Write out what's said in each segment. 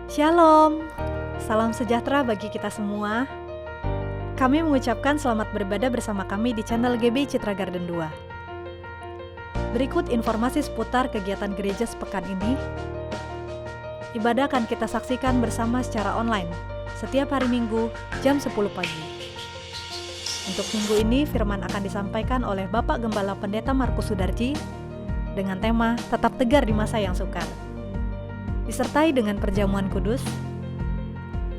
Shalom, salam sejahtera bagi kita semua. Kami mengucapkan selamat beribadah bersama kami di channel GB Citra Garden 2. Berikut informasi seputar kegiatan gereja sepekan ini. Ibadah akan kita saksikan bersama secara online setiap hari Minggu jam 10 pagi. Untuk minggu ini firman akan disampaikan oleh Bapak Gembala Pendeta Markus Sudarji dengan tema Tetap Tegar di Masa yang Sukar, disertai dengan perjamuan kudus.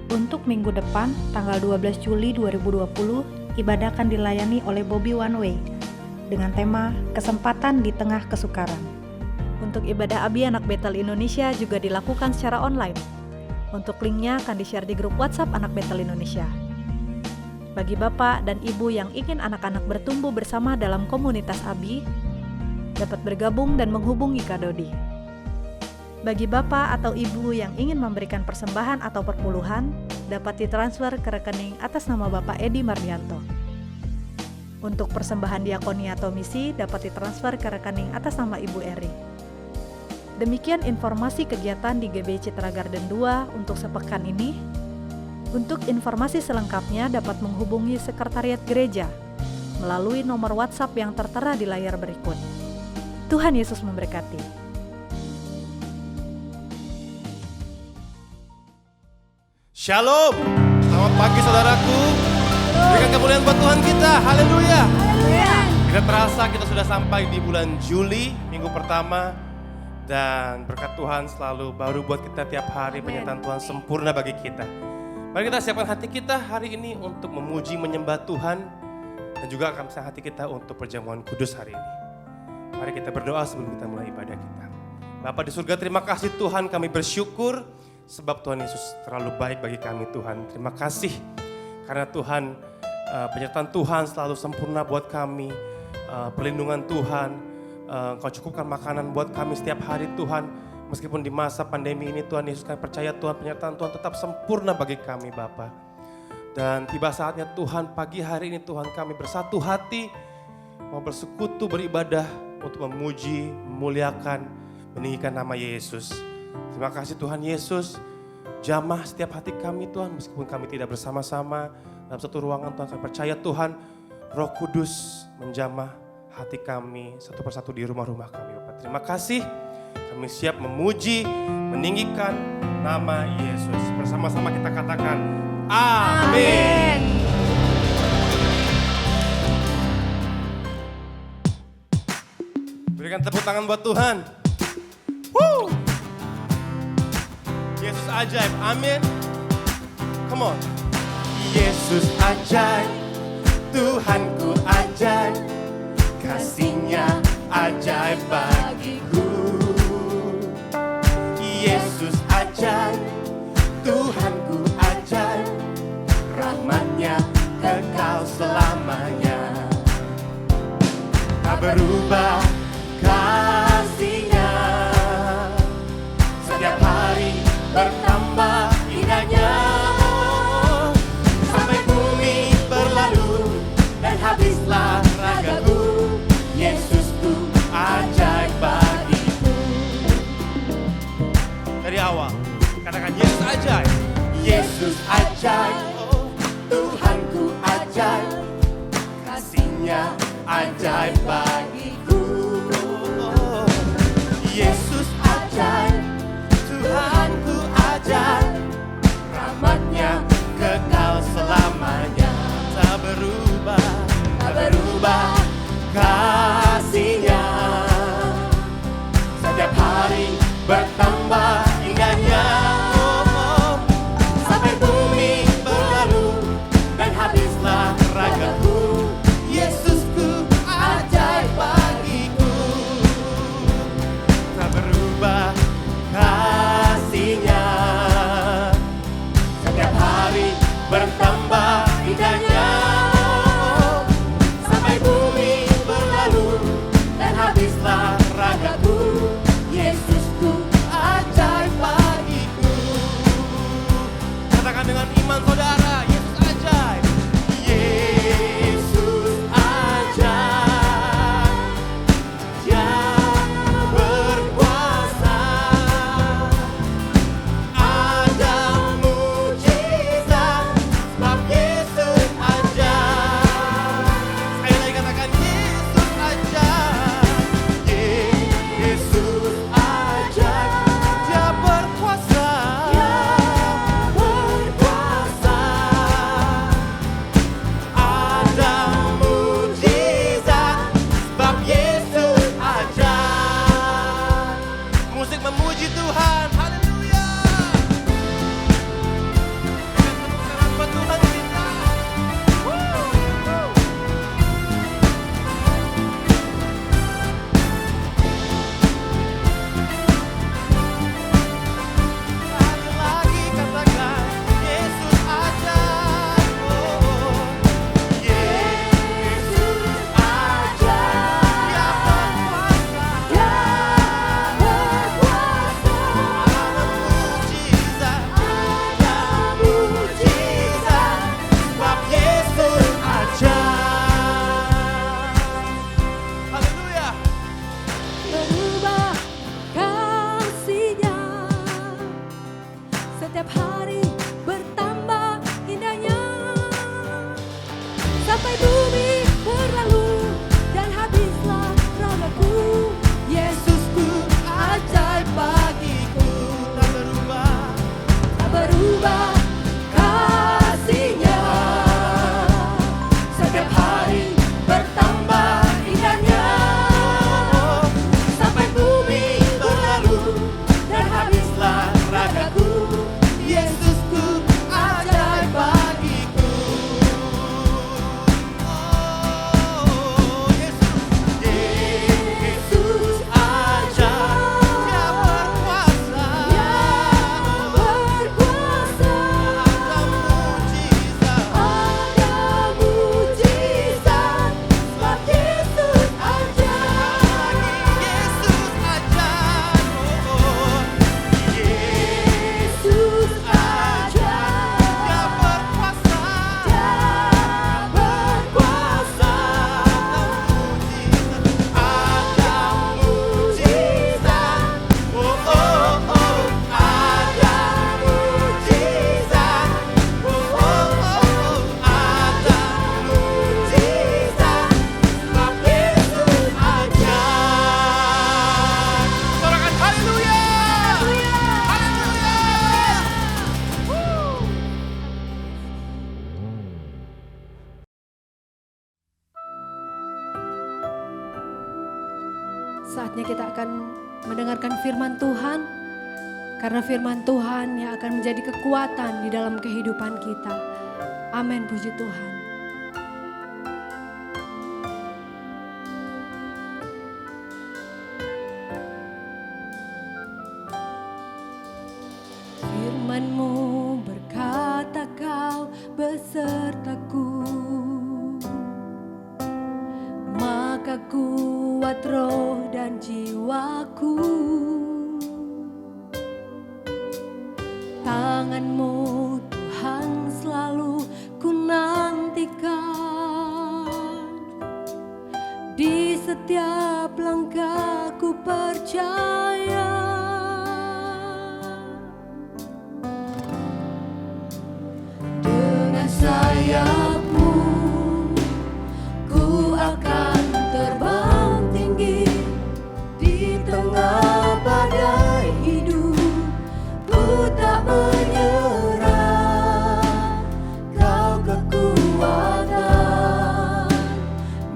Untuk minggu depan, tanggal 12 Juli 2020, ibadah akan dilayani oleh Bobby One Way dengan tema Kesempatan di Tengah Kesukaran. Untuk ibadah Abi Anak Betel Indonesia juga dilakukan secara online. Untuk linknya akan di-share di grup WhatsApp Anak Betel Indonesia. Bagi Bapak dan Ibu yang ingin anak-anak bertumbuh bersama dalam komunitas Abi, dapat bergabung dan menghubungi Kak Dodi. Bagi Bapak atau Ibu yang ingin memberikan persembahan atau perpuluhan, dapat ditransfer ke rekening atas nama Bapak Edi Mardianto. Untuk persembahan diakoni atau misi, dapat ditransfer ke rekening atas nama Ibu Eri. Demikian informasi kegiatan di GB Citra Garden 2 untuk sepekan ini. Untuk informasi selengkapnya dapat menghubungi Sekretariat Gereja melalui nomor WhatsApp yang tertera di layar berikut. Tuhan Yesus memberkati. Shalom, selamat pagi saudaraku. Berikan kemuliaan buat Tuhan kita, haleluya. Tidak terasa kita sudah sampai di bulan Juli, minggu pertama. Dan berkat Tuhan selalu baru buat kita tiap hari, penyertaan Tuhan sempurna bagi kita. Mari kita siapkan hati kita hari ini untuk memuji, menyembah Tuhan. Dan juga akan siapkan hati kita untuk perjamuan kudus hari ini. Mari kita berdoa sebelum kita mulai ibadah kita. Bapa di surga, terima kasih Tuhan, kami bersyukur. Sebab Tuhan Yesus terlalu baik bagi kami Tuhan. Terima kasih karena Tuhan, penyertaan Tuhan selalu sempurna buat kami. Perlindungan Tuhan, Engkau cukupkan makanan buat kami setiap hari Tuhan. Meskipun di masa pandemi ini Tuhan Yesus, kami percaya Tuhan, penyertaan Tuhan tetap sempurna bagi kami Bapa. Dan tiba saatnya Tuhan, pagi hari ini Tuhan, kami bersatu hati mau bersekutu beribadah untuk memuji, memuliakan, meninggikan nama Yesus. Terima kasih Tuhan Yesus, jamah setiap hati kami Tuhan, meskipun kami tidak bersama-sama dalam satu ruangan Tuhan, kami percaya Tuhan, Roh Kudus menjamah hati kami satu persatu di rumah-rumah kami Bapak. Terima kasih, kami siap memuji, meninggikan nama Yesus. Bersama-sama kita katakan, Amin. Berikan tepuk tangan buat Tuhan. Woo! Yesus ajaib, amin. Come on. Yesus ajaib, Tuhanku ajaib, kasih-Nya ajaib bagiku. Yesus ajaib, Tuhanku ajaib, rahmat-Nya kekal selamanya. Tak berubah kasih-Nya, setiap hari bertambah indahnya, sampai bumi berlalu dan habislah ragaku. Yesusku ajaib bagiku. Dari awal katakan Yesus ajaib. Yesus ajaib, Tuhanku ajaib, kasih-Nya ajaib bagiku. Yesus ajaib, Tuhanku ajaib, rahmat-Nya kekal selamanya. Tak berubah, tak berubah kasih-Nya, setiap hari bertambah indahnya, sampai bumi berlalu dan habislah ragaku. Yesusku ajaib. Selanjutnya kita akan mendengarkan firman Tuhan. Karena firman Tuhan yang akan menjadi kekuatan di dalam kehidupan kita. Amin, puji Tuhan. Firman-Mu berkata kau besertaku, maka kuat roh dan jiwaku. Tangan-Mu Tuhan selalu ku nantikan, di setiap langkah ku percaya. Dengan sayap-Mu ku akan terbang tinggi di tengah badai hidup. Ku tak menyerah, kau kekuatan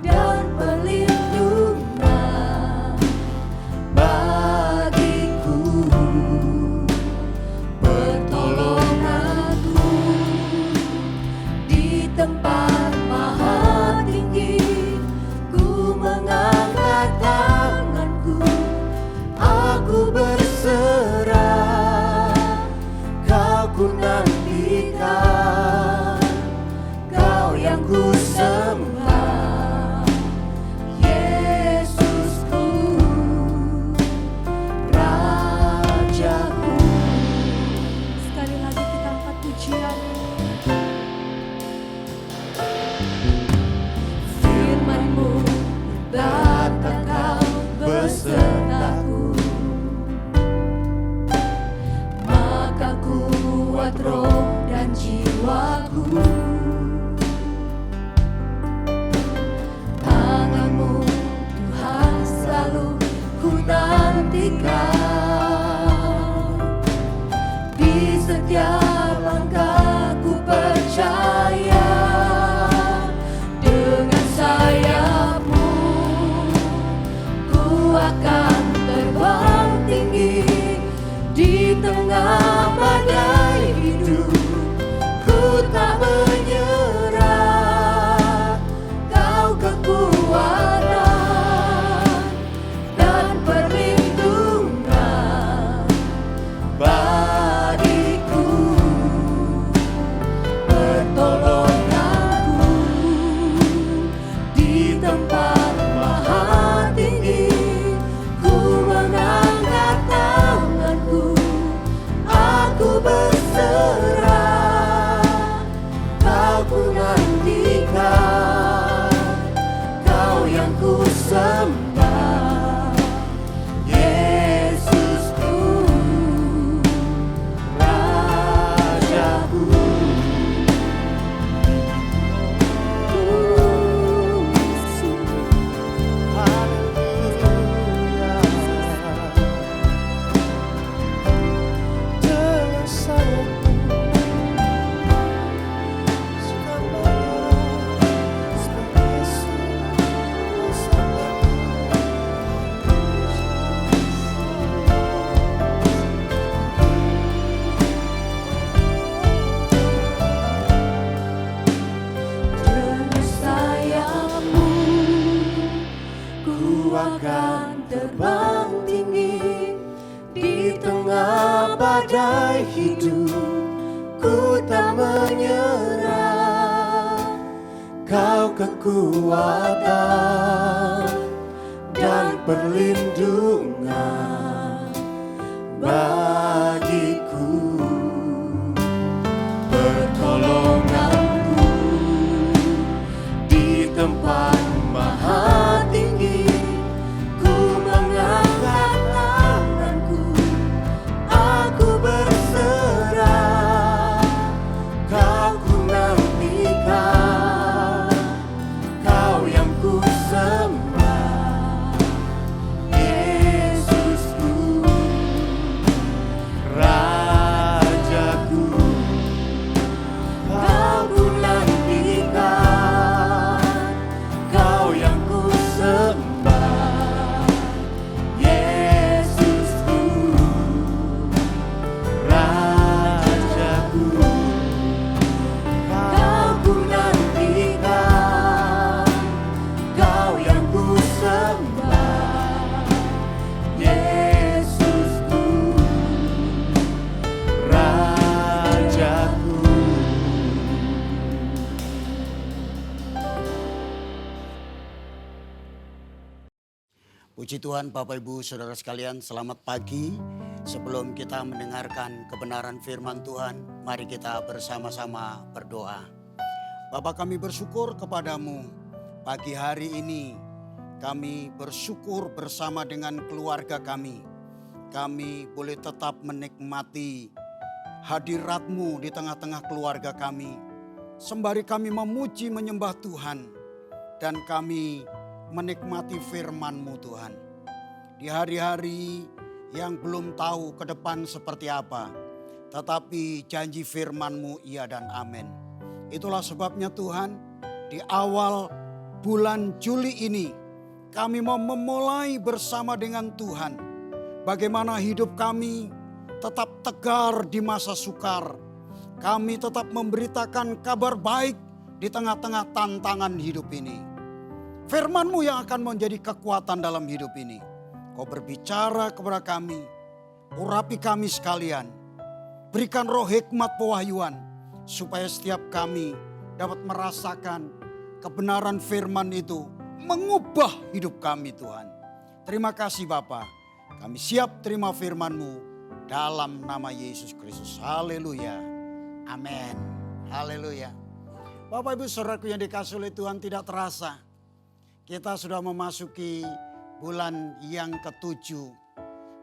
dan perlindungan bagiku, pertolonganku di tempat maha tinggi. Ku mengangkat tanganku, aku berserah, kau ku nantikan, kau yang ku sembah, Yesusku, Rajaku. Sekali lagi kita angkat pujian. Firman-Mu berkata kau besertaku, maka kuat roh dan jiwaku. Tangan-Mu Tuhan selalu ku nantikan, di setiap langkah ku percaya. Dengan sayap-Mu ku akan terbang tinggi di tengah badai hidup. Ku tak menyerah, kau kekuatan dan perlindungan bagiku, pertolonganku di tempat maha tinggi. Ku mengangkat tanganku, aku berserah, kau ku nantikan, kau yang ku sembah, Yesusku, Rajaku. Dengan sayap-Mu suka bayar sebagai Dengan sayap-Mu ku akan terbang tinggi di tengah badai hidup. Ku tak menyerah, kau kekuatan dan perlindungan bagiku, pertolonganku di tempat maha tinggi. Ku mengangkat tanganku, aku berserah, kau ku nantikan, kau yang ku sembah, Yesusku, Puji Tuhan Bapak Ibu Saudara sekalian, selamat pagi. Sebelum kita mendengarkan kebenaran firman Tuhan, mari kita bersama-sama berdoa. Bapa, kami bersyukur kepadamu pagi hari ini. Kami bersyukur bersama dengan keluarga kami. Kami boleh tetap menikmati hadirat-Mu di tengah-tengah keluarga kami. Sembari kami memuji menyembah Tuhan dan kami menikmati firman-Mu Tuhan. Di hari-hari yang belum tahu ke depan seperti apa, tetapi janji firman-Mu iya dan amin. Itulah sebabnya Tuhan, di awal bulan Juli ini kami mau memulai bersama dengan Tuhan. Bagaimana hidup kami tetap tegar di masa sukar. Kami tetap memberitakan kabar baik di tengah-tengah tantangan hidup ini. Firman-Mu yang akan menjadi kekuatan dalam hidup ini. Kau berbicara kepada kami, urapi kami sekalian. Berikan roh hikmat pewahyuan, supaya setiap kami dapat merasakan kebenaran firman itu mengubah hidup kami Tuhan. Terima kasih Bapa, kami siap terima firman-Mu dalam nama Yesus Kristus. Haleluya, amin, haleluya. Bapak Ibu Saudaraku yang dikasihi oleh Tuhan, tidak terasa kita sudah memasuki bulan yang ke-7.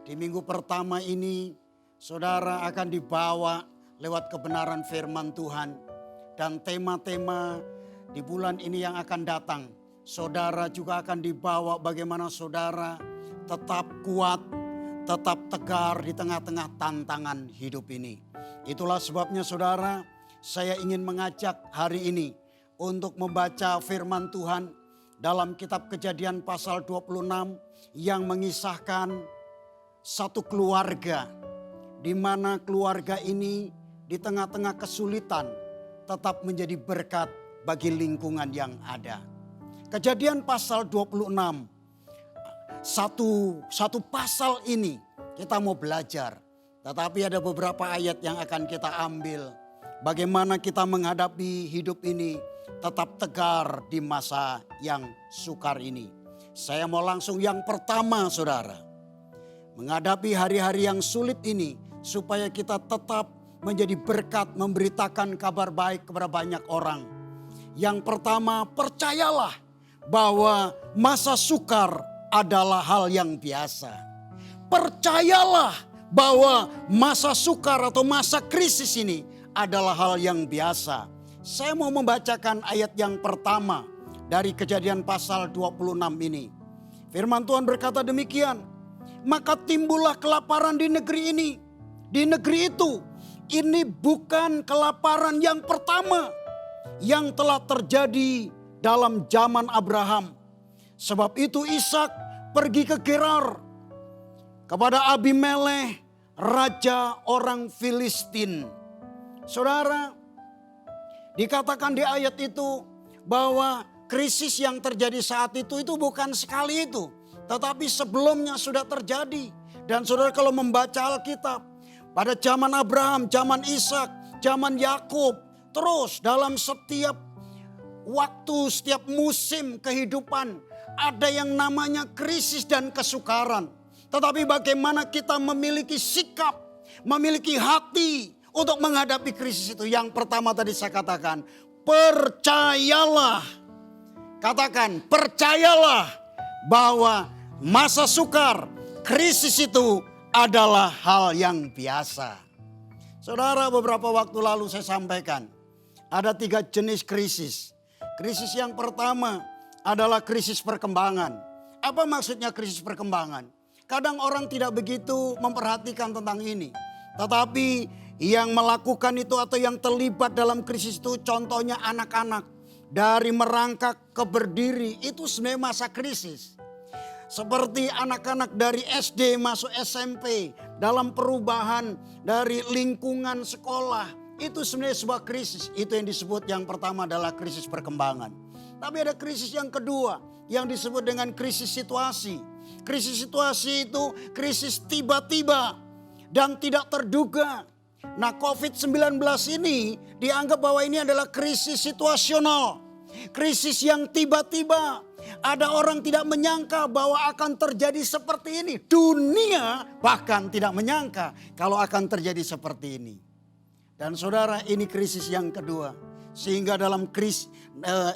Di minggu pertama ini saudara akan dibawa lewat kebenaran firman Tuhan. Dan tema-tema di bulan ini yang akan datang, saudara juga akan dibawa bagaimana saudara tetap kuat, tetap tegar di tengah-tengah tantangan hidup ini. Itulah sebabnya saudara, saya ingin mengajak hari ini untuk membaca firman Tuhan dalam kitab Kejadian pasal 26 yang mengisahkan satu keluarga, di mana keluarga ini di tengah-tengah kesulitan tetap menjadi berkat bagi lingkungan yang ada. Kejadian pasal 26, satu pasal ini kita mau belajar, tetapi ada beberapa ayat yang akan kita ambil. Bagaimana kita menghadapi hidup ini tetap tegar di masa yang sukar ini. Saya mau langsung yang pertama saudara. Menghadapi hari-hari yang sulit ini supaya kita tetap menjadi berkat, memberitakan kabar baik kepada banyak orang. Yang pertama, percayalah bahwa masa sukar adalah hal yang biasa. Percayalah bahwa masa sukar atau masa krisis ini adalah hal yang biasa. Saya mau membacakan ayat yang pertama dari Kejadian pasal 26 ini. Firman Tuhan berkata demikian. Maka timbullah kelaparan di negeri ini. Di negeri itu, ini bukan kelaparan yang pertama yang telah terjadi dalam zaman Abraham. Sebab itu Ishak pergi ke Gerar kepada Abimelekh, raja orang Filistin. Saudara, dikatakan di ayat itu bahwa krisis yang terjadi saat itu bukan sekali itu. Tetapi sebelumnya sudah terjadi. Dan saudara kalau membaca Alkitab, pada zaman Abraham, zaman Ishak, zaman Yakub, terus dalam setiap waktu, setiap musim kehidupan ada yang namanya krisis dan kesukaran. Tetapi bagaimana kita memiliki sikap, memiliki hati untuk menghadapi krisis itu. Yang pertama tadi saya katakan, percayalah. Katakan, percayalah bahwa masa sukar, krisis itu adalah hal yang biasa. Saudara, beberapa waktu lalu saya sampaikan, ada 3 jenis krisis. Krisis yang pertama adalah krisis perkembangan. Apa maksudnya krisis perkembangan? Kadang orang tidak begitu memperhatikan tentang ini. Tetapi yang melakukan itu atau yang terlibat dalam krisis itu contohnya anak-anak. Dari merangkak ke berdiri itu sebenarnya masa krisis. Seperti anak-anak dari SD masuk SMP, dalam perubahan dari lingkungan sekolah, itu sebenarnya sebuah krisis. Itu yang disebut yang pertama adalah krisis perkembangan. Tapi ada krisis yang kedua yang disebut dengan krisis situasi. Krisis situasi itu krisis tiba-tiba dan tidak terduga. Nah, COVID-19 ini dianggap bahwa ini adalah krisis situasional. Krisis yang tiba-tiba. Ada orang tidak menyangka bahwa akan terjadi seperti ini. Dunia bahkan tidak menyangka kalau akan terjadi seperti ini. Dan saudara, ini krisis yang kedua. Sehingga dalam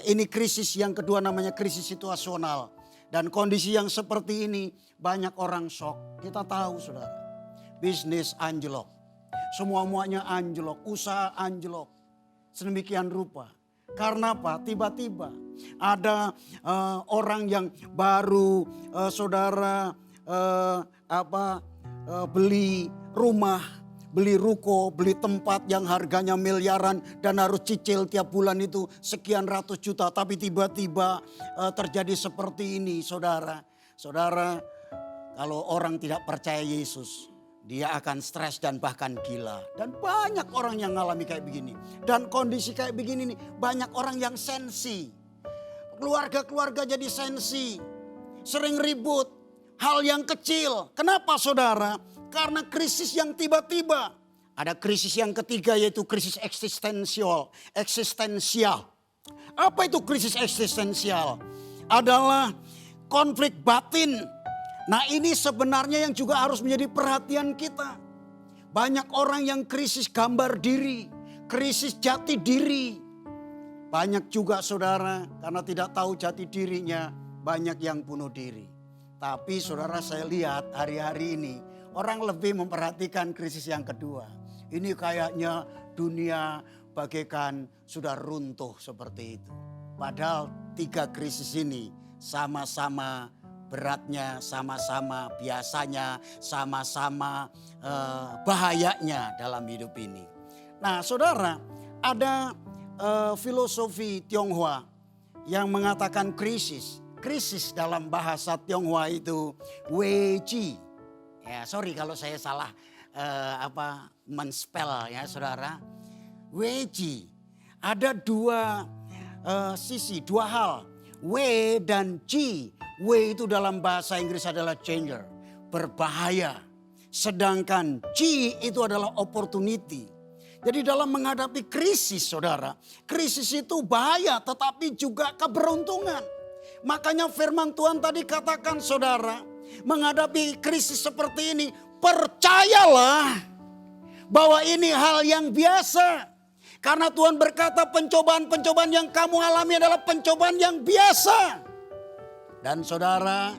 ini krisis yang kedua namanya krisis situasional. Dan kondisi yang seperti ini banyak orang shock. Kita tahu saudara, bisnis anjlok. Semua-muanya anjlok, usaha anjlok. Sedemikian rupa. Karena apa? Tiba-tiba ada orang yang baru saudara beli rumah, beli ruko, beli tempat yang harganya miliaran dan harus cicil tiap bulan itu sekian ratus juta. Tapi tiba-tiba terjadi seperti ini saudara. Saudara, kalau orang tidak percaya Yesus, dia akan stres dan bahkan gila. Dan banyak orang yang mengalami kayak begini. Dan kondisi kayak begini nih, banyak orang yang sensi. Keluarga-keluarga jadi sensi. Sering ribut. Hal yang kecil. Kenapa saudara? Karena krisis yang tiba-tiba. Ada krisis yang ketiga yaitu krisis eksistensial. Apa itu krisis eksistensial? Adalah konflik batin. Nah ini sebenarnya yang juga harus menjadi perhatian kita. Banyak orang yang krisis gambar diri, krisis jati diri. Banyak juga saudara karena tidak tahu jati dirinya banyak yang bunuh diri. Tapi saudara saya lihat hari-hari ini orang lebih memperhatikan krisis yang kedua. Ini kayaknya dunia bagaikan sudah runtuh seperti itu. Padahal 3 krisis ini sama-sama beratnya, sama-sama biasanya, sama-sama bahayanya dalam hidup ini. Nah saudara, ada filosofi Tionghoa yang mengatakan krisis. Krisis dalam bahasa Tionghoa itu weji. Ya sorry kalau saya salah men-spell ya saudara. Weji. Ada 2 sisi, 2 hal. W dan G. W itu dalam bahasa Inggris adalah danger, berbahaya. Sedangkan G itu adalah opportunity. Jadi dalam menghadapi krisis saudara, krisis itu bahaya tetapi juga keberuntungan. Makanya firman Tuhan tadi katakan saudara, menghadapi krisis seperti ini, percayalah bahwa ini hal yang biasa. Karena Tuhan berkata pencobaan-pencobaan yang kamu alami adalah pencobaan yang biasa. Dan saudara,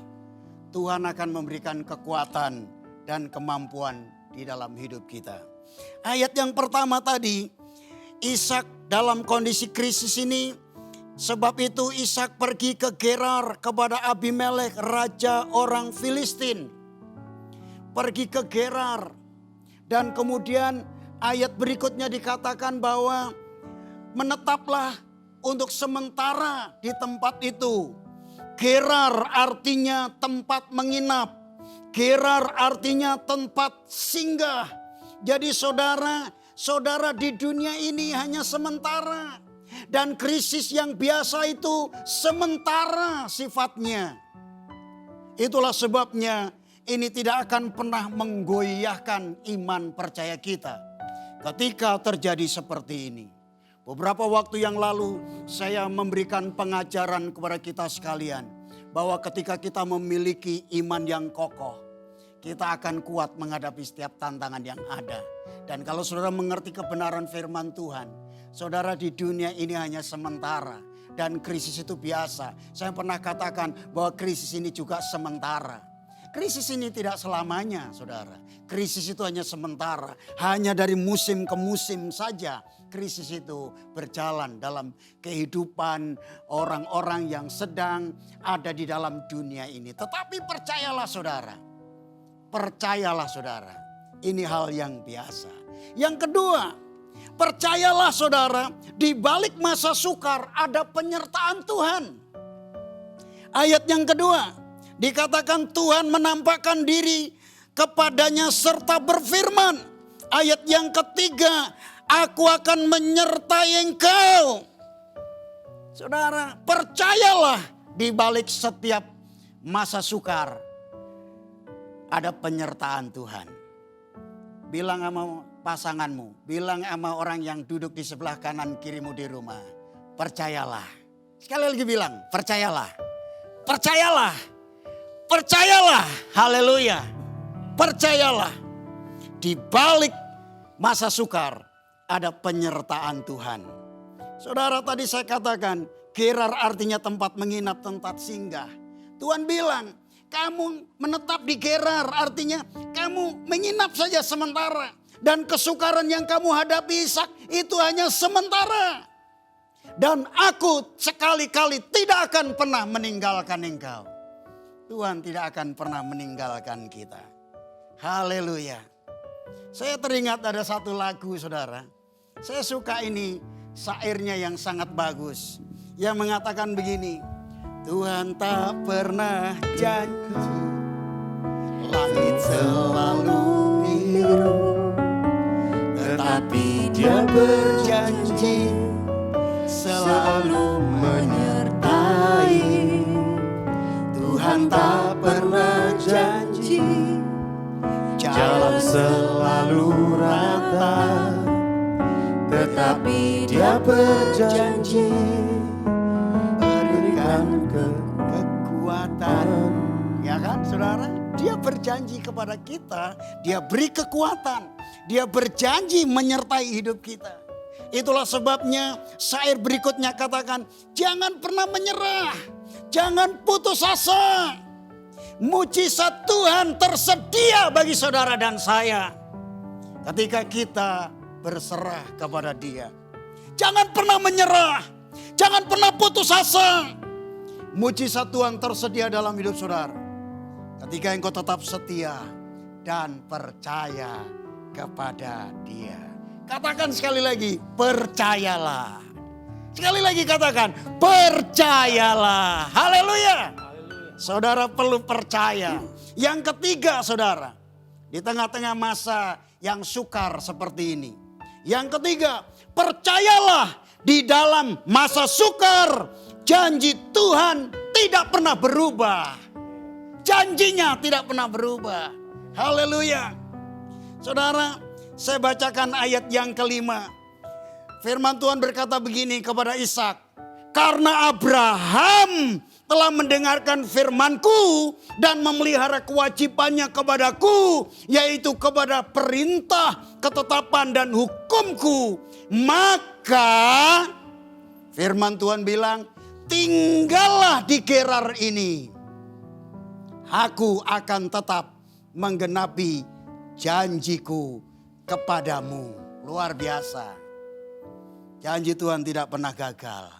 Tuhan akan memberikan kekuatan dan kemampuan di dalam hidup kita. Ayat yang pertama tadi, Ishak dalam kondisi krisis ini, sebab itu Ishak pergi ke Gerar kepada Abimelek, raja orang Filistin. Pergi ke Gerar. Dan kemudian ayat berikutnya dikatakan bahwa menetaplah untuk sementara di tempat itu. Gerar artinya tempat menginap. Gerar artinya tempat singgah. Jadi saudara di dunia ini hanya sementara. Dan krisis yang biasa itu sementara sifatnya. Itulah sebabnya ini tidak akan pernah menggoyahkan iman percaya kita. Ketika terjadi seperti ini. Beberapa waktu yang lalu saya memberikan pengajaran kepada kita sekalian. Bahwa ketika kita memiliki iman yang kokoh. Kita akan kuat menghadapi setiap tantangan yang ada. Dan kalau saudara mengerti kebenaran firman Tuhan. Saudara di dunia ini hanya sementara. Dan krisis itu biasa. Saya pernah katakan bahwa krisis ini juga sementara. Krisis ini tidak selamanya saudara. Krisis itu hanya sementara. Hanya dari musim ke musim saja. Krisis itu berjalan dalam kehidupan orang-orang yang sedang ada di dalam dunia ini. Tetapi percayalah saudara. Percayalah saudara. Ini hal yang biasa. Yang kedua. Percayalah saudara. Di balik masa sukar ada penyertaan Tuhan. Ayat yang kedua. Dikatakan Tuhan menampakkan diri kepadanya serta berfirman. Ayat yang ketiga, aku akan menyertai engkau. Saudara, percayalah di balik setiap masa sukar ada penyertaan Tuhan. Bilang sama pasanganmu, bilang sama orang yang duduk di sebelah kanan kirimu di rumah, percayalah. Sekali lagi bilang, percayalah. Percayalah. Percayalah. Haleluya. Percayalah. Di balik masa sukar ada penyertaan Tuhan. Saudara, tadi saya katakan Gerar artinya tempat menginap, tempat singgah. Tuhan bilang, kamu menetap di Gerar artinya kamu menginap saja sementara. Dan kesukaran yang kamu hadapi Ishak itu hanya sementara. Dan aku sekali-kali tidak akan pernah meninggalkan engkau. Tuhan tidak akan pernah meninggalkan kita. Haleluya. Saya teringat ada satu lagu saudara. Saya suka ini syairnya yang sangat bagus. Yang mengatakan begini. Tuhan tak pernah janji. Langit selalu biru. Tetapi Dia berjanji selalu menyertai. Tuhan tak pernah janji jalan selalu rata, tetapi Dia berjanji berikan kekuatan. Ya kan saudara? Dia berjanji kepada kita, Dia beri kekuatan. Dia berjanji menyertai hidup kita. Itulah sebabnya syair berikutnya katakan, jangan pernah menyerah, jangan putus asa. Mujizat Tuhan tersedia bagi saudara dan saya ketika kita berserah kepada Dia. Jangan pernah menyerah, jangan pernah putus asa. Mujizat Tuhan tersedia dalam hidup saudara ketika engkau tetap setia dan percaya kepada Dia. Katakan sekali lagi, percayalah. Sekali lagi katakan, percayalah. Haleluya. Saudara perlu percaya. Yang ketiga saudara, di tengah-tengah masa yang sukar seperti ini. Yang ketiga, percayalah di dalam masa sukar, janji Tuhan tidak pernah berubah. Janjinya tidak pernah berubah. Haleluya. Saudara, saya bacakan ayat yang kelima. Firman Tuhan berkata begini kepada Ishak. Karena Abraham telah mendengarkan firman-Ku dan memelihara kewajibannya kepadaku, yaitu kepada perintah, ketetapan dan hukum-Ku. Maka firman Tuhan bilang, tinggallah di Gerar ini. Aku akan tetap menggenapi janjiku kepadamu. Luar biasa. Janji Tuhan tidak pernah gagal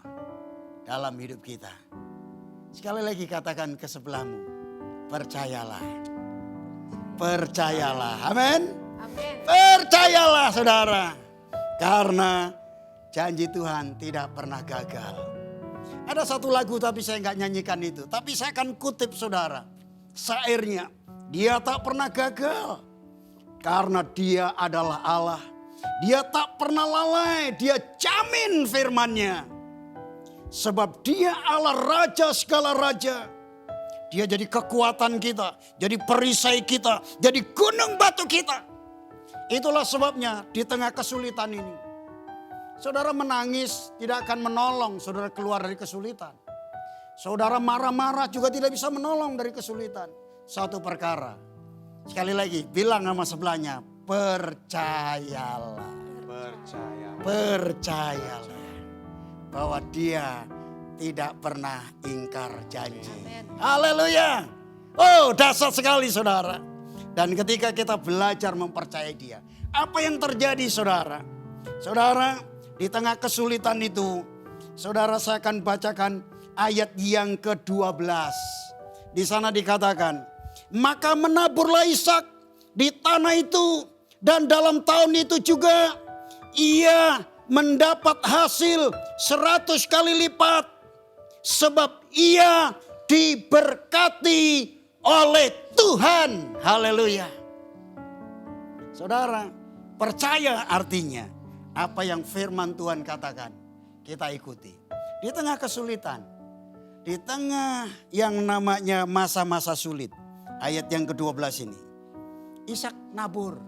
dalam hidup kita. Sekali lagi katakan ke sebelahmu, percayalah. Percayalah. Amin. Percayalah saudara. Karena janji Tuhan tidak pernah gagal. Ada satu lagu tapi saya nggak nyanyikan itu. Tapi saya akan kutip saudara. Syairnya. Dia tak pernah gagal. Karena Dia adalah Allah. Dia tak pernah lalai. Dia jamin firman-Nya. Sebab Dia Allah Raja segala raja. Dia jadi kekuatan kita. Jadi perisai kita. Jadi gunung batu kita. Itulah sebabnya di tengah kesulitan ini. Saudara menangis tidak akan menolong saudara keluar dari kesulitan. Saudara marah-marah juga tidak bisa menolong dari kesulitan. Satu perkara. Sekali lagi bilang sama sebelahnya. Percayalah. Percayalah. Bahwa Dia tidak pernah ingkar janji. Haleluya. Oh dahsyat sekali saudara. Dan ketika kita belajar mempercayai Dia. Apa yang terjadi saudara? Saudara di tengah kesulitan itu. Saudara saya akan bacakan ayat yang ke-12. Di sana dikatakan. Maka menaburlah Ishak di tanah itu. Dan dalam tahun itu juga ia mendapat hasil 100 kali lipat. Sebab ia diberkati oleh Tuhan. Haleluya. Saudara, percaya artinya apa yang firman Tuhan katakan. Kita ikuti. Di tengah kesulitan. Di tengah yang namanya masa-masa sulit. Ayat yang ke-12 ini. Ishak nabur.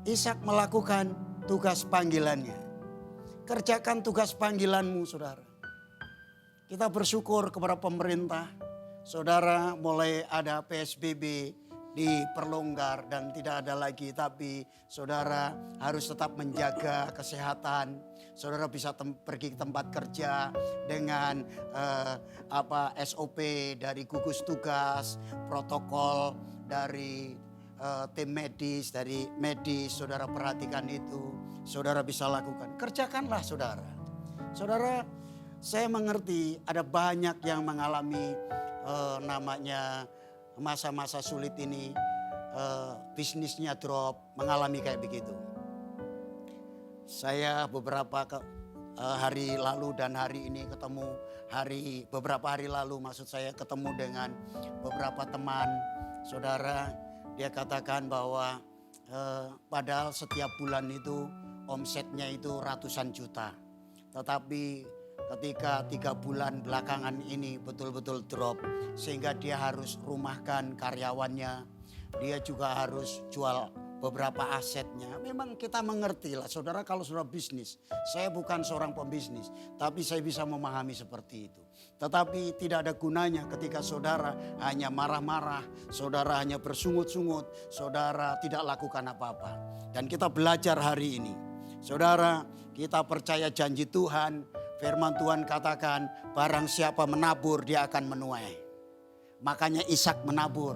Ishak melakukan tugas panggilannya. Kerjakan tugas panggilanmu saudara. Kita bersyukur kepada pemerintah. saudara mulai ada PSBB diperlonggar dan tidak ada lagi, tapi saudara harus tetap menjaga kesehatan. Saudara bisa pergi ke tempat kerja dengan SOP dari gugus tugas, protokol dari tim medis, dari medis. Saudara perhatikan itu, saudara bisa lakukan. Kerjakanlah saudara. Saudara, saya mengerti ada banyak yang mengalami namanya masa-masa sulit ini, bisnisnya drop, mengalami kayak begitu. Saya beberapa hari lalu dan hari ini beberapa hari lalu maksud saya ketemu dengan beberapa teman saudara. Dia katakan bahwa padahal setiap bulan itu omsetnya itu ratusan juta. Tetapi ketika 3 bulan belakangan ini betul-betul drop, sehingga dia harus rumahkan karyawannya. Dia juga harus jual beberapa asetnya. Memang kita mengerti lah saudara, kalau saudara bisnis. Saya bukan seorang pembisnis, tapi saya bisa memahami seperti itu. Tetapi tidak ada gunanya ketika saudara hanya marah-marah, saudara hanya bersungut-sungut, saudara tidak lakukan apa-apa. Dan kita belajar hari ini. Saudara, kita percaya janji Tuhan. Firman Tuhan katakan, barang siapa menabur dia akan menuai. Makanya Ishak menabur.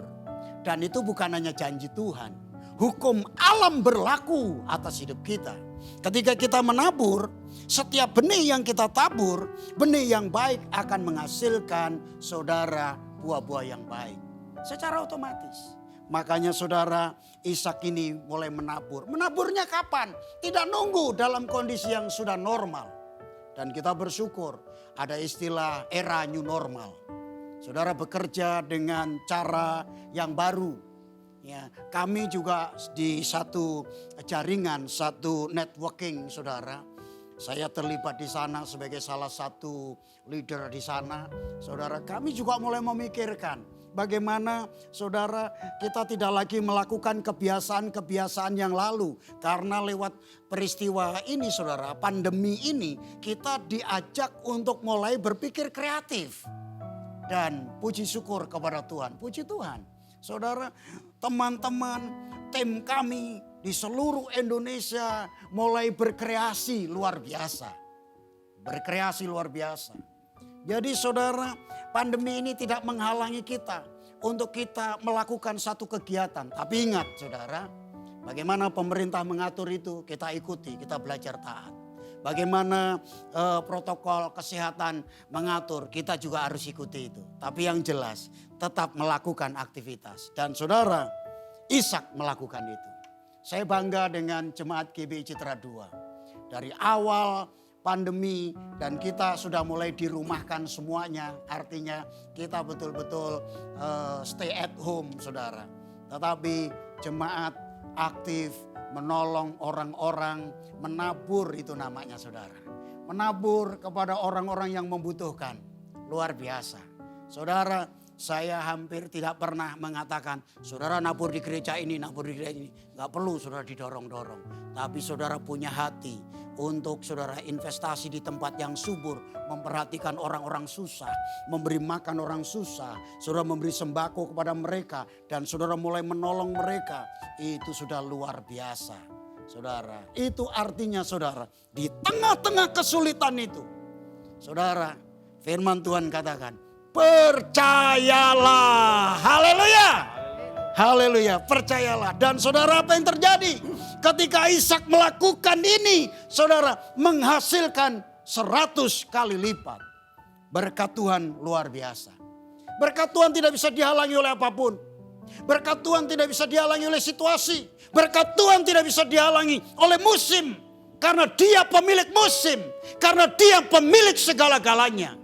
Dan itu bukan hanya janji Tuhan. Hukum alam berlaku atas hidup kita. Ketika kita menabur, setiap benih yang kita tabur, benih yang baik akan menghasilkan saudara buah-buah yang baik. Secara otomatis. Makanya saudara, Ishak ini mulai menabur. Menaburnya kapan? Tidak nunggu dalam kondisi yang sudah normal. Dan kita bersyukur ada istilah era new normal. Saudara bekerja dengan cara yang baru. Ya, kami juga di satu jaringan, satu networking saudara. Saya terlibat di sana sebagai salah satu leader di sana. Saudara, kami juga mulai memikirkan bagaimana saudara kita tidak lagi melakukan kebiasaan-kebiasaan yang lalu. Karena lewat peristiwa ini saudara, pandemi ini kita diajak untuk mulai berpikir kreatif. Dan puji syukur kepada Tuhan, puji Tuhan. Saudara, teman-teman tim kami di seluruh Indonesia mulai berkreasi luar biasa. Berkreasi luar biasa. Jadi saudara, pandemi ini tidak menghalangi kita untuk kita melakukan satu kegiatan. Tapi ingat saudara, bagaimana pemerintah mengatur itu kita ikuti, kita belajar taat. Bagaimana protokol kesehatan mengatur, kita juga harus ikuti itu. Tapi yang jelas tetap melakukan aktivitas. Dan saudara, Ishak melakukan itu. Saya bangga dengan jemaat GBI Citra 2. Dari awal pandemi dan kita sudah mulai dirumahkan semuanya. Artinya kita betul-betul stay at home saudara. Tetapi jemaat aktif menolong orang-orang, menabur itu namanya saudara. Menabur kepada orang-orang yang membutuhkan. Luar biasa. Saudara, saya hampir tidak pernah mengatakan, saudara nabur di gereja ini, nabur di gereja ini. Gak perlu saudara didorong-dorong. Tapi saudara punya hati untuk saudara investasi di tempat yang subur. Memperhatikan orang-orang susah, memberi makan orang susah. Saudara memberi sembako kepada mereka dan saudara mulai menolong mereka. Itu sudah luar biasa. Saudara, itu artinya saudara, di tengah-tengah kesulitan itu. Saudara, firman Tuhan katakan, percayalah. Haleluya. Haleluya, percayalah. Dan saudara, apa yang terjadi? Ketika Ishak melakukan ini, saudara, menghasilkan 100 kali lipat. Berkat Tuhan luar biasa. Berkat Tuhan tidak bisa dihalangi oleh apapun. Berkat Tuhan tidak bisa dihalangi oleh situasi. Berkat Tuhan tidak bisa dihalangi oleh musim. Karena dia pemilik musim. Karena dia pemilik segala-galanya.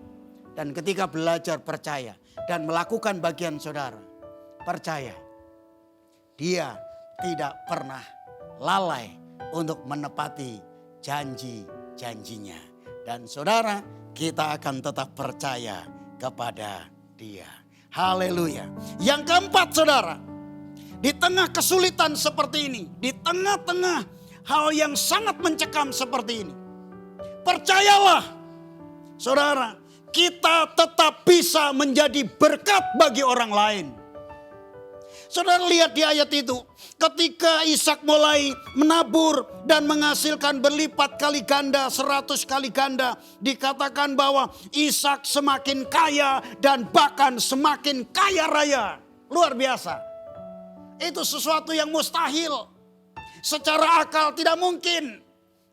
Dan ketika belajar percaya dan melakukan bagian saudara, percaya. Dia tidak pernah lalai untuk menepati janji-janjinya. Dan saudara, kita akan tetap percaya kepada dia. Haleluya. Yang keempat saudara, di tengah kesulitan seperti ini, di tengah-tengah hal yang sangat mencekam seperti ini, percayalah saudara, kita tetap bisa menjadi berkat bagi orang lain. Saudara lihat di ayat itu, ketika Ishak mulai menabur dan menghasilkan berlipat kali ganda, 100 kali ganda, dikatakan bahwa Ishak semakin kaya dan bahkan semakin kaya raya. Luar biasa. Itu sesuatu yang mustahil. Secara akal tidak mungkin.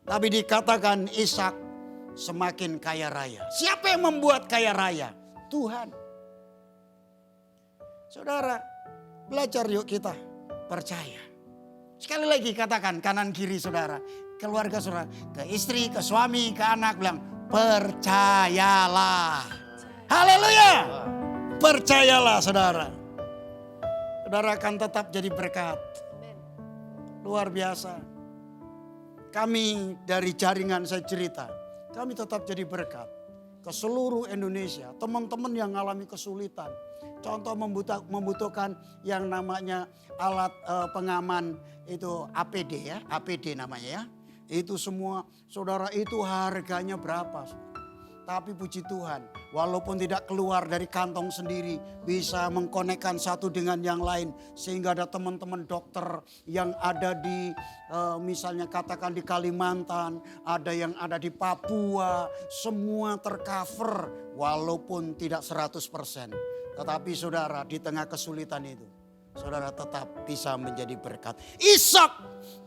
Tapi dikatakan Ishak semakin kaya raya. Siapa yang membuat kaya raya? Tuhan. Saudara, belajar yuk kita percaya. Sekali lagi katakan kanan kiri saudara. Keluarga saudara. Ke istri, ke suami, ke anak. Bilang percayalah. Haleluya. Percayalah saudara. Saudara akan tetap jadi berkat. Luar biasa. Kami dari jaringan saya cerita. Kami tetap jadi berkat. Ke seluruh Indonesia. Teman-teman yang mengalami kesulitan. Contoh membutuhkan yang namanya alat pengaman itu APD ya, APD namanya ya. Itu semua saudara itu harganya berapa? Tapi puji Tuhan, walaupun tidak keluar dari kantong sendiri, bisa mengkonekkan satu dengan yang lain. Sehingga ada teman-teman dokter yang ada di misalnya katakan di Kalimantan, ada yang ada di Papua, semua tercover walaupun tidak 100%. Tetapi saudara di tengah kesulitan itu, saudara tetap bisa menjadi berkat. Ishak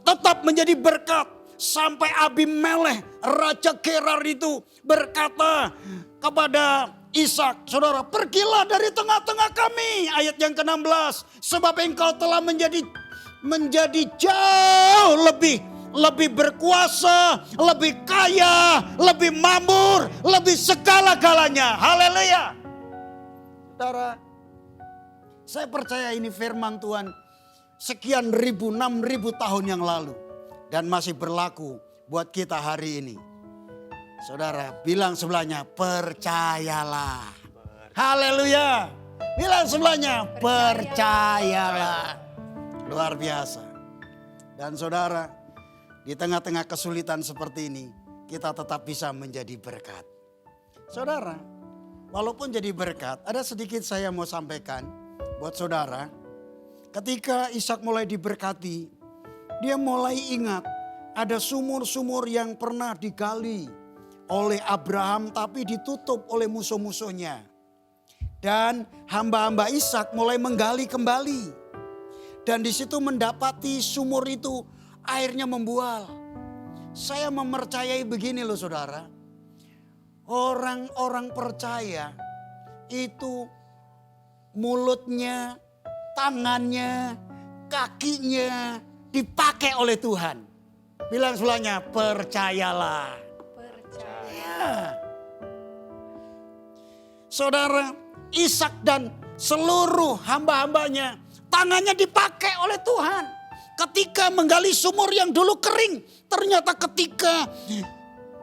tetap menjadi berkat. Sampai Abimelekh, Raja Gerar itu berkata kepada Ishak, saudara pergilah dari tengah-tengah kami. Ayat yang ke-16, sebab engkau telah menjadi jauh lebih berkuasa, lebih kaya, lebih makmur, lebih segala-galanya. Haleluya. Saudara, saya percaya ini firman Tuhan sekian ribu, 6.000 tahun yang lalu. Dan masih berlaku buat kita hari ini. Saudara, bilang sebelahnya percayalah. Haleluya. Bilang sebelahnya percayalah. Luar biasa. Dan saudara, di tengah-tengah kesulitan seperti ini, kita tetap bisa menjadi berkat. Saudara, walaupun jadi berkat, ada sedikit saya mau sampaikan buat saudara. Ketika Ishak mulai diberkati, dia mulai ingat ada sumur-sumur yang pernah digali oleh Abraham tapi ditutup oleh musuh-musuhnya. Dan hamba-hamba Ishak mulai menggali kembali. Dan di situ mendapati sumur itu airnya membual. Saya mempercayai begini loh saudara. Orang-orang percaya itu mulutnya, tangannya, kakinya dipakai oleh Tuhan. Bilang sebelahnya percayalah. Percaya. Saudara, Ishak dan seluruh hamba-hambanya tangannya dipakai oleh Tuhan. Ketika menggali sumur yang dulu kering, ternyata ketika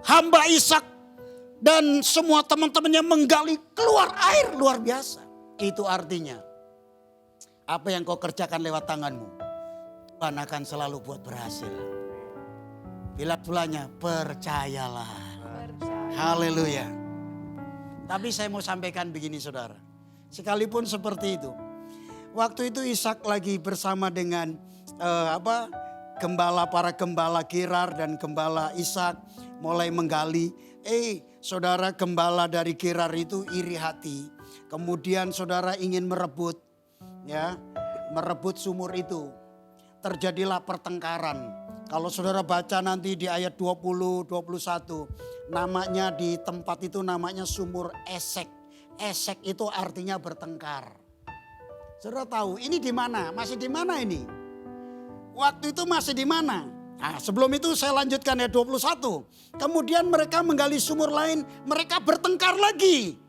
hamba Ishak dan semua teman-temannya menggali keluar air luar biasa. Itu artinya apa yang kau kerjakan lewat tanganmu, Tuhan akan selalu buat berhasil. Bila pulanya percayalah. Haleluya. Tapi saya mau sampaikan begini saudara. Sekalipun seperti itu. Waktu itu Ishak lagi bersama dengan para gembala Gerar dan gembala Ishak mulai menggali. Saudara gembala dari Gerar itu iri hati. Kemudian saudara ingin merebut sumur itu. Terjadilah pertengkaran. Kalau saudara baca nanti di ayat 20, 21. Namanya di tempat itu namanya sumur Esek. Esek itu artinya bertengkar. Saudara tahu ini di mana? Masih di mana ini? Waktu itu masih di mana? Nah, sebelum itu saya lanjutkan ayat 21. Kemudian mereka menggali sumur lain. Mereka bertengkar lagi.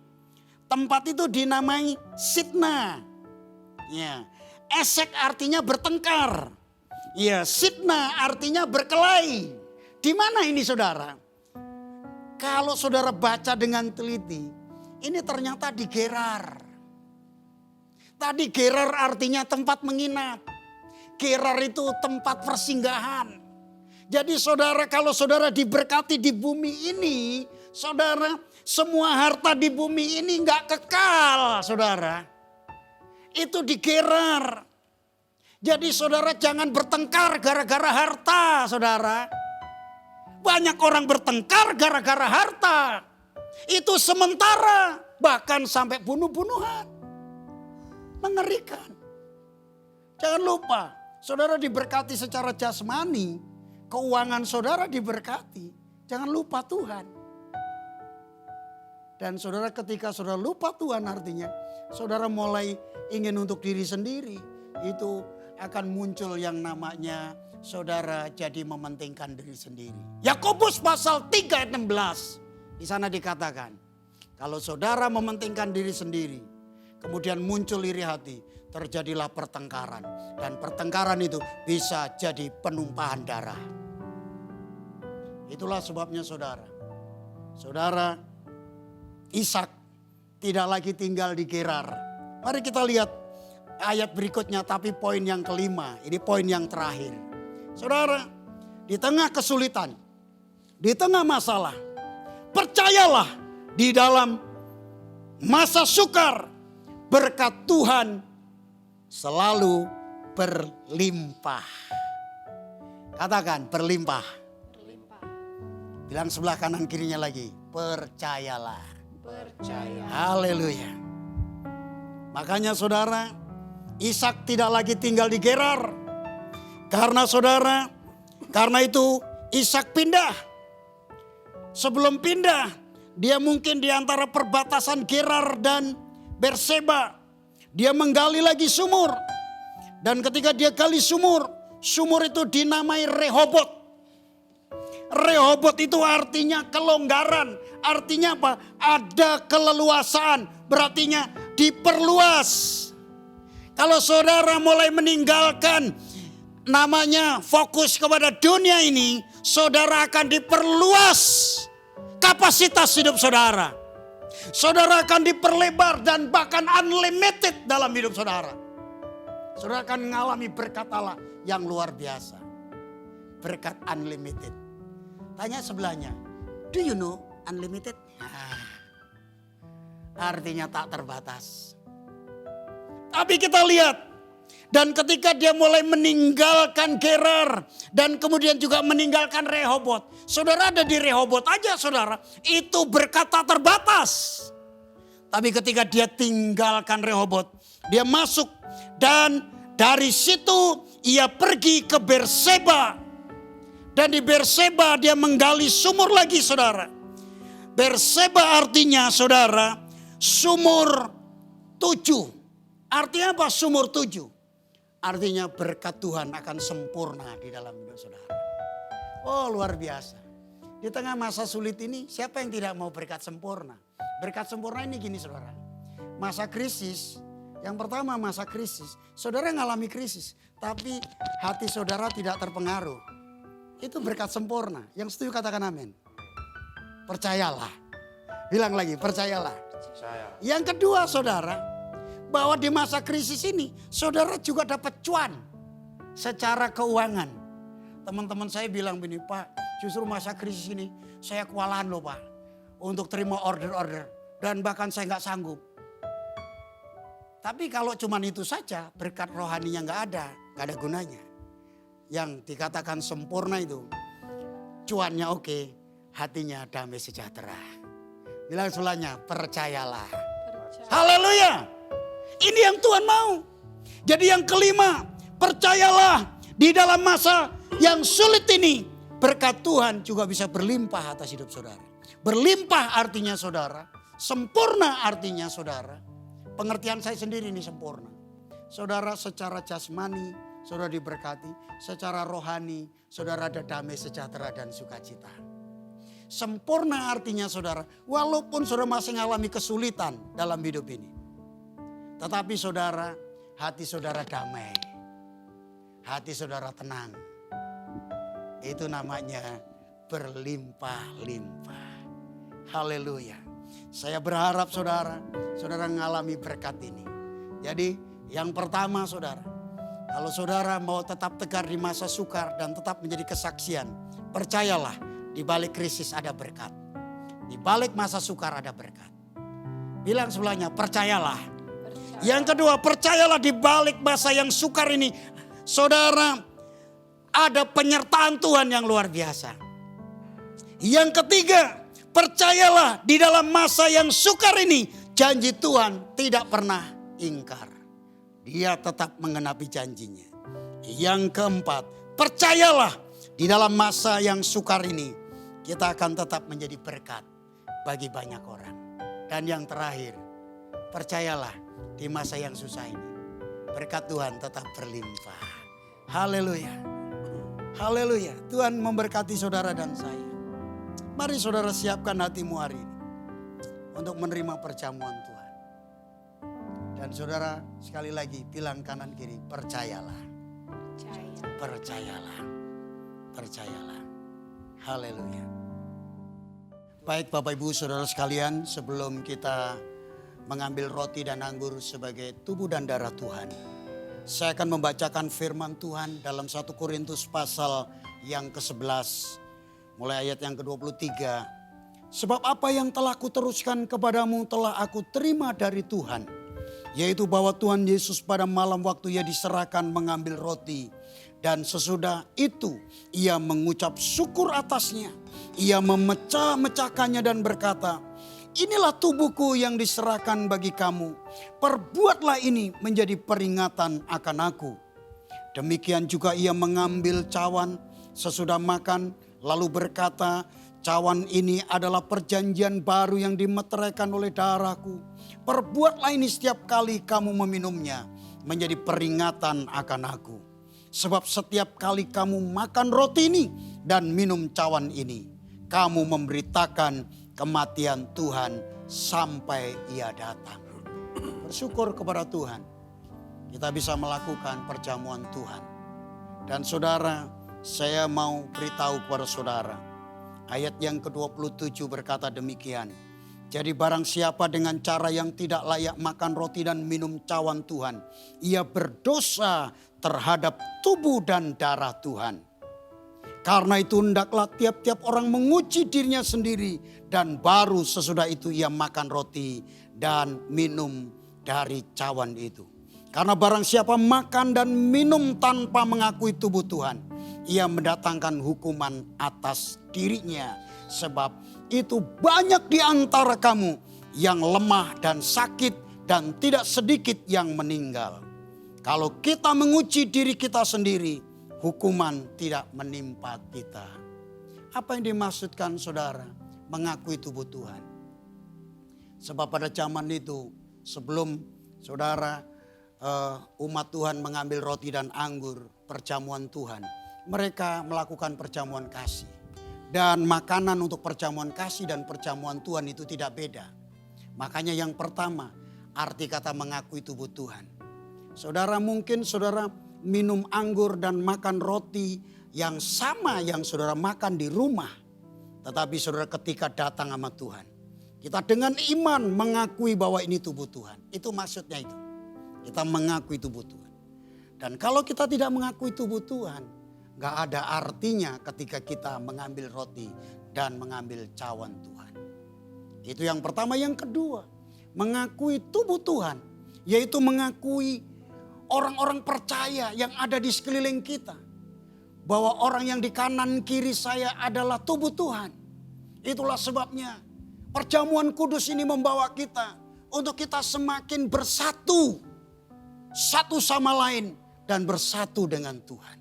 Tempat itu dinamai Sitna. Ya. Esek artinya bertengkar. Ya, Sitna artinya berkelahi. Di mana ini saudara? Kalau saudara baca dengan teliti, ini ternyata di Gerar. Tadi Gerar artinya tempat menginap. Gerar itu tempat persinggahan. Jadi saudara, kalau saudara diberkati di bumi ini, saudara, semua harta di bumi ini nggak kekal, saudara. Itu digerar. Jadi saudara jangan bertengkar gara-gara harta, saudara. Banyak orang bertengkar gara-gara harta. Itu sementara, bahkan sampai bunuh-bunuhan. Mengerikan. Jangan lupa, saudara diberkati secara jasmani, keuangan saudara diberkati. Jangan lupa Tuhan. Dan saudara, ketika saudara lupa Tuhan, artinya saudara mulai ingin untuk diri sendiri. Itu akan muncul yang namanya saudara jadi mementingkan diri sendiri. Yakobus pasal 3 ayat 16. Di sana dikatakan, kalau saudara mementingkan diri sendiri, kemudian muncul iri hati, terjadilah pertengkaran. Dan pertengkaran itu bisa jadi penumpahan darah. Itulah sebabnya saudara. Saudara, Ishak tidak lagi tinggal di Gerar. Mari kita lihat ayat berikutnya, tapi poin yang kelima. Ini poin yang terakhir. Saudara, di tengah kesulitan, di tengah masalah, percayalah di dalam masa sukar, berkat Tuhan selalu berlimpah. Katakan berlimpah. Bilang sebelah kanan kirinya lagi, percayalah. Percaya. Haleluya. Makanya saudara, Ishak tidak lagi tinggal di Gerar. Karena saudara, karena itu Ishak pindah. Sebelum pindah, dia mungkin di antara perbatasan Gerar dan Berseba. Dia menggali lagi sumur. Dan ketika dia gali sumur, sumur itu dinamai Rehobot. Rehobot itu artinya kelonggaran. Artinya apa? Ada keleluasaan. Berartinya diperluas. Kalau saudara mulai meninggalkan namanya fokus kepada dunia ini, saudara akan diperluas kapasitas hidup saudara. Saudara akan diperlebar dan bahkan unlimited dalam hidup saudara. Saudara akan mengalami berkat Allah yang luar biasa. Berkat unlimited. Tanya sebelahnya, do you know unlimited? Artinya tak terbatas. Tapi kita lihat, dan ketika dia mulai meninggalkan Gerar dan kemudian juga meninggalkan Rehobot. Saudara ada di Rehobot aja saudara, itu berkat tak terbatas. Tapi ketika dia tinggalkan Rehobot, dia masuk dan dari situ ia pergi ke Berseba. Dan di Berseba dia menggali sumur lagi saudara. Berseba artinya saudara sumur 7. Artinya apa sumur 7? Artinya berkat Tuhan akan sempurna di dalam hidup saudara. Oh luar biasa. Di tengah masa sulit ini siapa yang tidak mau berkat sempurna? Berkat sempurna ini gini saudara. Masa krisis, yang pertama masa krisis. Saudara ngalami krisis tapi hati saudara tidak terpengaruh. Itu berkat sempurna. Yang setuju katakan amin. Percayalah. Bilang lagi percayalah. Percaya. Yang kedua saudara, bahwa di masa krisis ini saudara juga dapat cuan secara keuangan. Teman-teman saya bilang begini, Pak, justru masa krisis ini saya kewalahan loh Pak. Untuk terima order-order dan bahkan saya nggak sanggup. Tapi kalau cuman itu saja berkat rohaninya nggak ada gunanya. Yang dikatakan sempurna itu cuannya oke, hatinya damai sejahtera. Bilang sebelahnya percayalah. Haleluya. Ini yang Tuhan mau. Jadi yang kelima, percayalah di dalam masa yang sulit ini berkat Tuhan juga bisa berlimpah atas hidup saudara. Berlimpah artinya saudara, sempurna artinya saudara. Pengertian saya sendiri ini sempurna. Saudara secara jasmani saudara diberkati, secara rohani saudara ada damai sejahtera dan sukacita. Sempurna artinya saudara, walaupun saudara masih mengalami kesulitan dalam hidup ini. Tetapi saudara, hati saudara damai. Hati saudara tenang. Itu namanya berlimpah-limpah. Haleluya. Saya berharap saudara mengalami berkat ini. Jadi yang pertama saudara, kalau saudara mau tetap tegar di masa sukar dan tetap menjadi kesaksian, percayalah di balik krisis ada berkat. Di balik masa sukar ada berkat. Bilang sebelahnya, percayalah. Yang kedua, percayalah di balik masa yang sukar ini, saudara, ada penyertaan Tuhan yang luar biasa. Yang ketiga, percayalah di dalam masa yang sukar ini, janji Tuhan tidak pernah ingkar. Dia tetap mengenapi janjinya. Yang keempat, percayalah di dalam masa yang sukar ini, kita akan tetap menjadi berkat bagi banyak orang. Dan yang terakhir, percayalah di masa yang susah ini, berkat Tuhan tetap berlimpah. Haleluya. Haleluya. Tuhan memberkati saudara dan saya. Mari saudara siapkan hatimu hari ini untuk menerima perjamuan Tuhan. Dan saudara sekali lagi bilang kanan kiri, percayalah. Percayalah. Percayalah. Haleluya. Baik Bapak Ibu saudara sekalian, sebelum kita mengambil roti dan anggur sebagai tubuh dan darah Tuhan, saya akan membacakan firman Tuhan dalam 1 Korintus pasal yang ke-11 mulai ayat yang ke-23. Sebab apa yang telah kuteruskan kepadamu telah aku terima dari Tuhan, yaitu bahwa Tuhan Yesus pada malam waktu ia diserahkan mengambil roti, dan sesudah itu ia mengucap syukur atasnya. Ia memecah-mecahkannya dan berkata, inilah tubuhku yang diserahkan bagi kamu. Perbuatlah ini menjadi peringatan akan aku. Demikian juga ia mengambil cawan sesudah makan, lalu berkata, cawan ini adalah perjanjian baru yang dimeteraikan oleh darahku. Perbuatlah ini setiap kali kamu meminumnya menjadi peringatan akan aku. Sebab setiap kali kamu makan roti ini dan minum cawan ini, kamu memberitakan kematian Tuhan sampai ia datang. Bersyukur kepada Tuhan, kita bisa melakukan perjamuan Tuhan. Dan saudara, saya mau beritahu kepada saudara, ayat yang ke-27 berkata demikian. Jadi barang siapa dengan cara yang tidak layak makan roti dan minum cawan Tuhan, ia berdosa terhadap tubuh dan darah Tuhan. Karena itu hendaklah tiap-tiap orang menguji dirinya sendiri, dan baru sesudah itu ia makan roti dan minum dari cawan itu. Karena barang siapa makan dan minum tanpa mengakui tubuh Tuhan, ia mendatangkan hukuman atas dirinya. Sebab itu banyak di antara kamu yang lemah dan sakit, dan tidak sedikit yang meninggal. Kalau kita menguji diri kita sendiri, hukuman tidak menimpa kita. Apa yang dimaksudkan saudara? Mengakui tubuh Tuhan. Sebab pada zaman itu, sebelum saudara umat Tuhan mengambil roti dan anggur, perjamuan Tuhan, mereka melakukan perjamuan kasih. Dan makanan untuk perjamuan kasih dan perjamuan Tuhan itu tidak beda. Makanya yang pertama, arti kata mengakui tubuh Tuhan. Saudara mungkin saudara minum anggur dan makan roti yang sama yang saudara makan di rumah. Tetapi saudara ketika datang sama Tuhan, kita dengan iman mengakui bahwa ini tubuh Tuhan. Itu maksudnya itu. Kita mengakui tubuh Tuhan. Dan kalau kita tidak mengakui tubuh Tuhan, gak ada artinya ketika kita mengambil roti dan mengambil cawan Tuhan. Itu yang pertama. Yang kedua, mengakui tubuh Tuhan, yaitu mengakui orang-orang percaya yang ada di sekeliling kita. Bahwa orang yang di kanan kiri saya adalah tubuh Tuhan. Itulah sebabnya perjamuan kudus ini membawa kita untuk kita semakin bersatu satu sama lain dan bersatu dengan Tuhan.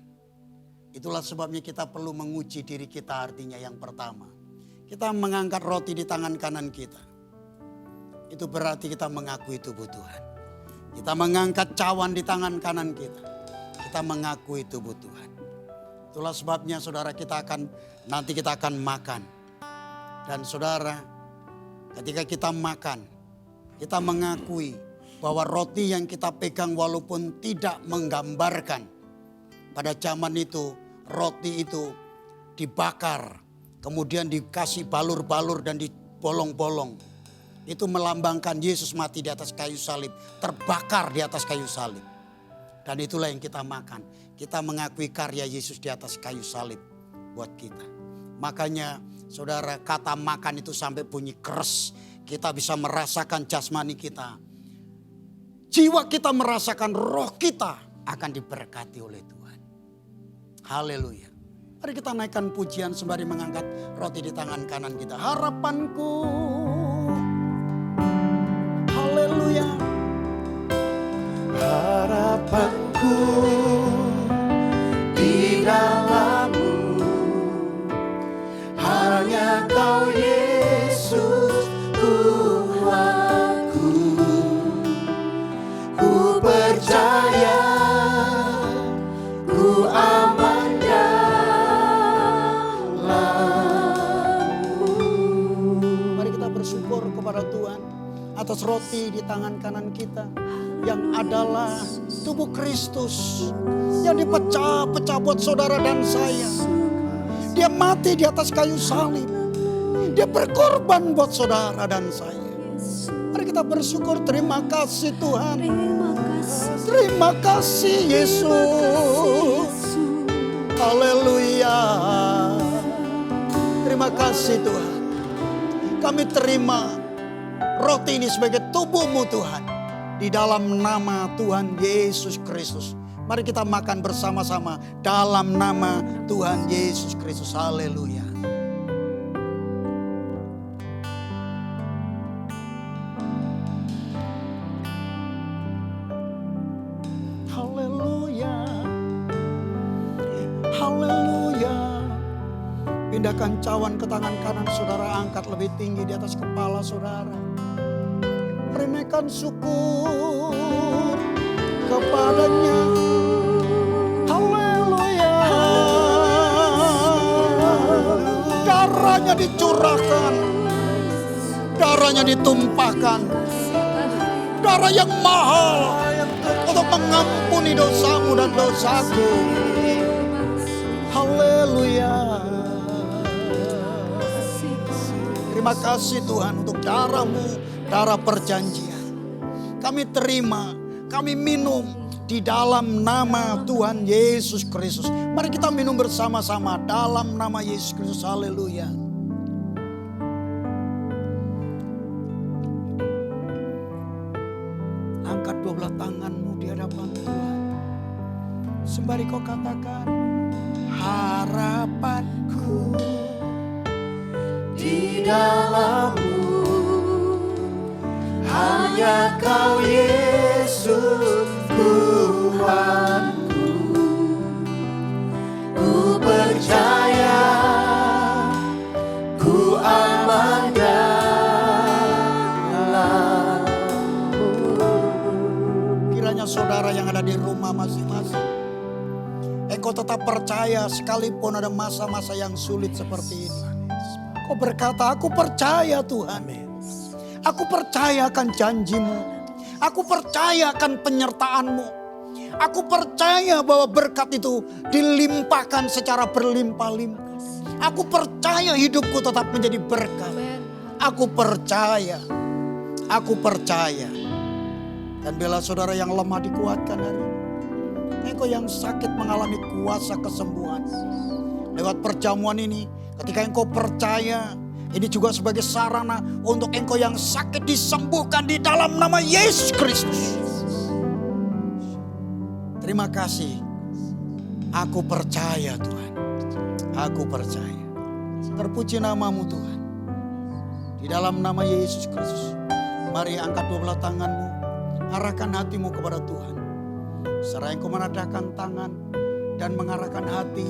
Itulah sebabnya kita perlu menguji diri kita. Artinya yang pertama, kita mengangkat roti di tangan kanan kita. Itu berarti kita mengakui tubuh Tuhan. Kita mengangkat cawan di tangan kanan kita. Kita mengakui tubuh Tuhan. Itulah sebabnya saudara nanti kita akan makan. Dan saudara, ketika kita makan, kita mengakui bahwa roti yang kita pegang walaupun tidak menggambarkan. Pada zaman itu roti itu dibakar, kemudian dikasih balur-balur dan dibolong-bolong. Itu melambangkan Yesus mati di atas kayu salib, terbakar di atas kayu salib. Dan itulah yang kita makan. Kita mengakui karya Yesus di atas kayu salib buat kita. Makanya saudara, kata makan itu sampai bunyi keras. Kita bisa merasakan jasmani kita. Jiwa kita merasakan, roh kita akan diberkati oleh Tuhan. Haleluya. Mari kita naikkan pujian sembari mengangkat roti di tangan kanan kita. Harapanku. Haleluya. Harapanku di dalam-Mu, hanya Kau Yesus Tuhanku. Ku percaya, ku aman dalam-Mu. Mari kita bersyukur kepada Tuhan atas roti di tangan kanan kita, yang adalah tubuh Kristus yang dipecah-pecah buat saudara dan saya. Dia mati di atas kayu salib. Dia berkorban buat saudara dan saya. Mari kita bersyukur, terima kasih Tuhan. Terima kasih Yesus. Haleluya. Terima kasih Tuhan. Kami terima roti ini sebagai tubuh-Mu Tuhan. Di dalam nama Tuhan Yesus Kristus. Mari kita makan bersama-sama dalam nama Tuhan Yesus Kristus. Haleluya. Haleluya. Haleluya. Pindahkan cawan ke tangan kanan saudara, angkat lebih tinggi di atas kepala saudara. Menaikkan syukur kepadanya. Haleluya. Darahnya dicurahkan, darahnya ditumpahkan, darah yang mahal untuk mengampuni dosamu dan dosaku. Haleluya. Terima kasih Tuhan untuk darah-Mu, darah perjanjian. Kami terima, kami minum di dalam nama Tuhan Yesus Kristus. Mari kita minum bersama-sama dalam nama Yesus Kristus. Haleluya. Angkat dua belah tanganmu di hadapan Tuhan. Sembari kau katakan, harapanku Di dalam-Mu, hanya Kau Yesus Tuhanku. Ku percaya, ku aman dalam-Mu. Kiranya saudara yang ada di rumah masing-masing, engkau tetap percaya sekalipun ada masa-masa yang sulit seperti ini. Kau berkata, aku percaya Tuhan. Aku percaya akan janji-Mu. Aku percaya akan penyertaan-Mu. Aku percaya bahwa berkat itu dilimpahkan secara berlimpah-limpah. Aku percaya hidupku tetap menjadi berkat. Aku percaya. Aku percaya. Dan bila saudara yang lemah dikuatkan hari ini. Engkau yang sakit mengalami kuasa kesembuhan. Lewat perjamuan ini, ketika engkau percaya, ini juga sebagai sarana untuk engkau yang sakit disembuhkan di dalam nama Yesus Kristus. Terima kasih. Aku percaya Tuhan. Aku percaya. Terpuji nama-Mu Tuhan. Di dalam nama Yesus Kristus. Mari angkat dua belah tanganmu. Arahkan hatimu kepada Tuhan. Seraya engkau menadahkan tangan dan mengarahkan hati.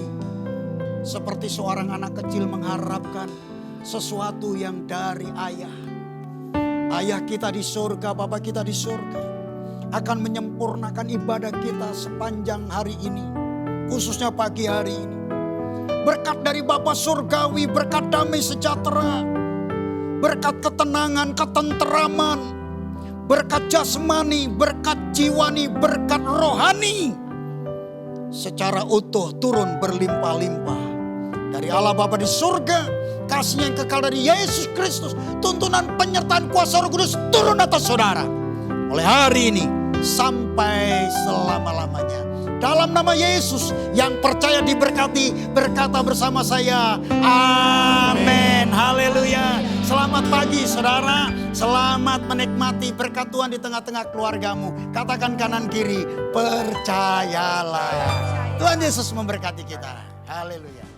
Seperti seorang anak kecil mengharapkan sesuatu yang dari ayah. Ayah kita di surga, Bapa kita di surga akan menyempurnakan ibadah kita sepanjang hari ini. Khususnya pagi hari ini. Berkat dari Bapa surgawi, berkat damai sejahtera. Berkat ketenangan, ketenteraman. Berkat jasmani, berkat jiwani, berkat rohani. Secara utuh turun berlimpah-limpah. Dari Allah Bapa di surga, kasih yang kekal dari Yesus Kristus, tuntunan penyertaan kuasa Roh Kudus turun atas saudara. Oleh hari ini sampai selama-lamanya. Dalam nama Yesus, yang percaya diberkati, berkata bersama saya, amin. Haleluya. Selamat pagi saudara, selamat menikmati berkat Tuhan di tengah-tengah keluargamu. Katakan kanan kiri, percayalah. Tuhan Yesus memberkati kita. Haleluya.